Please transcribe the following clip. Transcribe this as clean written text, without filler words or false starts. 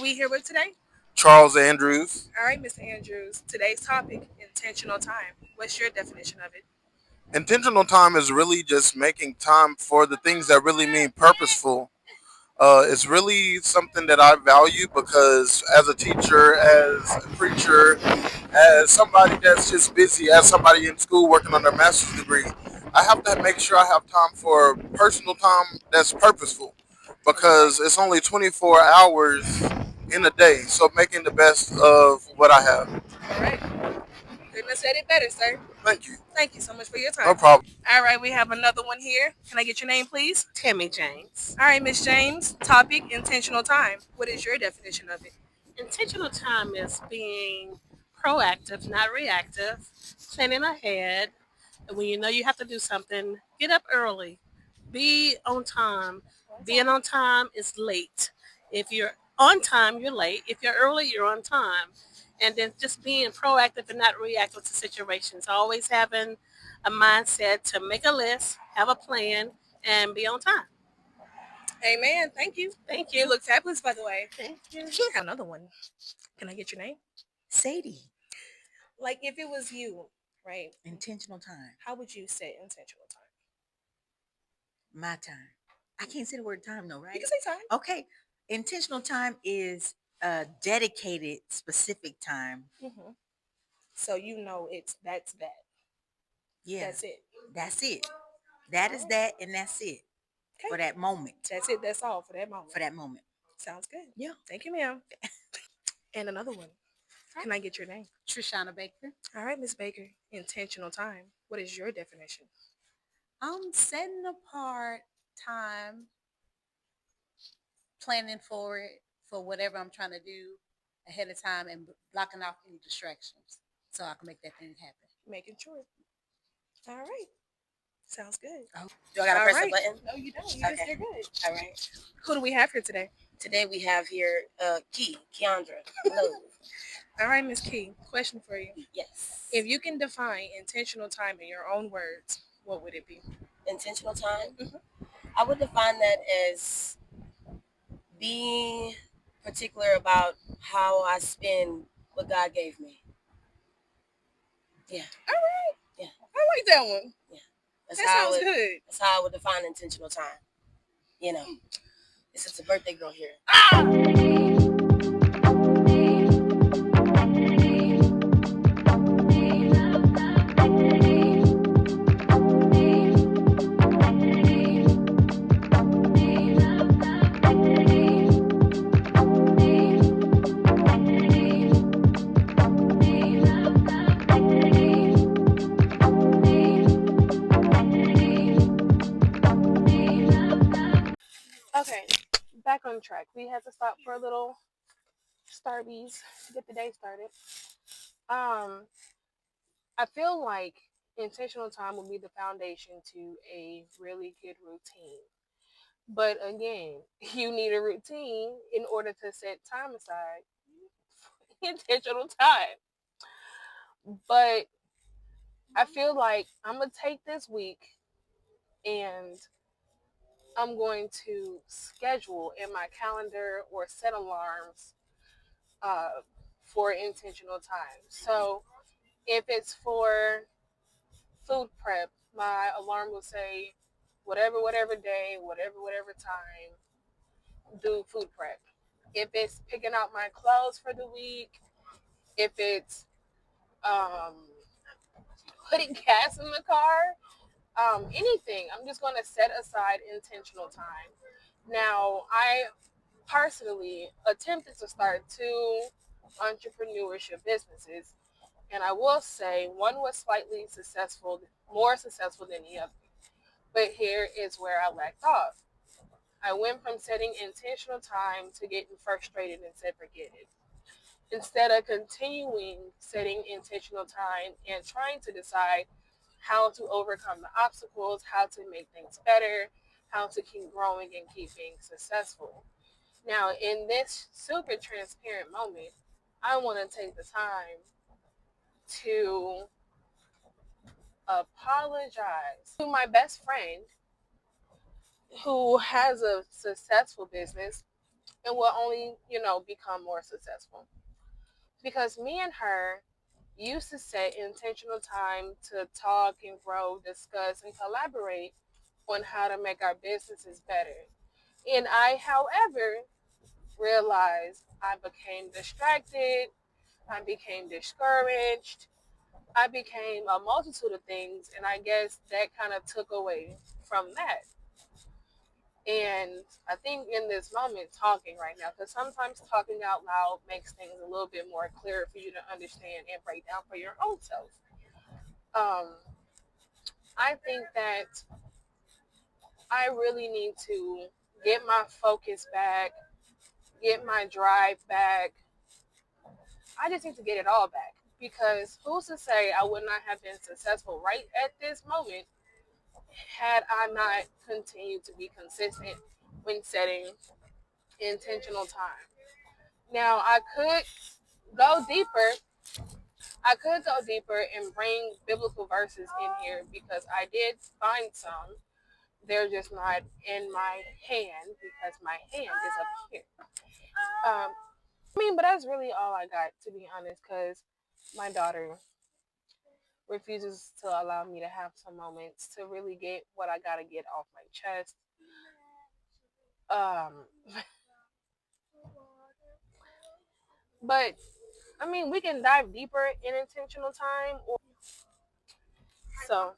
we here with today? Charles Andrews. All right, Mr. Andrews. Today's topic: intentional time. What's your definition of it? Intentional time is really just making time for the things that really mean purposeful. It's really something that I value because as a teacher, as a preacher, as somebody that's just busy, as somebody in school working on their master's degree, I have to make sure I have time for personal time that's purposeful Okay. because it's only 24 hours in a day. So making the best of what I have. Correct. Couldn't have said it better, sir. Thank you. Thank you so much for your No time. problem. All right, we have another one here. Can I get your name, please? Tammy James. All right, Miss James. Topic: intentional time. What is your definition of it? Intentional time is being proactive, not reactive, planning ahead. And when you know you have to do something, get up early, be on time. Being on time is late. If you're on time, you're late. If you're early, you're on time. And then just being proactive and not reactive to situations. Always having a mindset to make a list, have a plan, and be on time. Amen. Thank you. Thank You you. look fabulous, by the way. Thank you. Have another one. Can I get your name? Sadie, Like, if it was you, right? intentional time, How would you say intentional time? my time. I can't say the word time though, You right? can say time. Okay. Intentional time is a dedicated, specific time. So you know that's that. Yeah, That's it. that's it. That is that, and that's it for Okay. that moment. That's it. That's all for that moment. For that moment. Sounds good. Yeah. Thank you, ma'am. And another one. Can I get your name? Trishana Baker. All right, Miss Baker. Intentional time. What is your definition? Setting apart time, planning for it, for whatever I'm trying to do ahead of time, and blocking off any distractions so I can make that thing happen. Making sure. All right. Sounds good. Oh, do I gotta All press right. a button? No, you don't. You just Okay. did good. All right. Who do we have here today? Today we have here Keandra. Hello. All right, Miss Key. Question for you. Yes. If you can define intentional time in your own words, what would it be? Intentional time, I would define that as being particular about how I spend what God gave me. Yeah. All right. Yeah. I like that one. Yeah. That's That how I sounds would. good. That's how I would define intentional time. You know, this is a birthday girl here. Okay, back on track. We had to stop for a little Starbies to get the day started. Um, I feel like intentional time will be the foundation to a really good routine. But again, you need a routine in order to set time aside for intentional time. But I feel like I'm gonna take this week and I'm going to schedule in my calendar or set alarms for intentional time. So if it's for food prep, my alarm will say whatever day, whatever time, do food prep. If it's picking out my clothes for the week, if it's um, putting gas in the car, anything, I'm just going to set aside intentional time. Now, I personally attempted to start two entrepreneurship businesses, and I will say one was slightly successful, more successful than the other. But here is where I lacked off. I went from setting intentional time to getting frustrated and said, forget it. Instead of continuing setting intentional time and trying to decide how to overcome the obstacles, how to make things better, how to keep growing and keep being successful. Now, in this super transparent moment, I want to take the time to apologize to my best friend who has a successful business and will only, become more successful. Because me and her used to set intentional time to talk and grow, discuss, and collaborate on how to make our businesses better. And I, however, realized I became distracted, I became discouraged, I became a multitude of things, and I guess that kind of took away from that. And I think in this moment, talking right now, because sometimes talking out loud makes things a little bit more clear for you to understand and break down for your own self. Um, I think that I really need to get my focus back, get my drive back. I just need to get it all back because who's to say I would not have been successful right at this moment had I not continued to be consistent when setting intentional time. Now, go deeper. I could go deeper and bring biblical verses in here because I did find some. They're just not in my hand because my hand is up here. But that's really all I got to be honest, because my daughter refuses to allow me to have some moments to really get what I gotta get off my chest. Um, but we can dive deeper in intentional time. So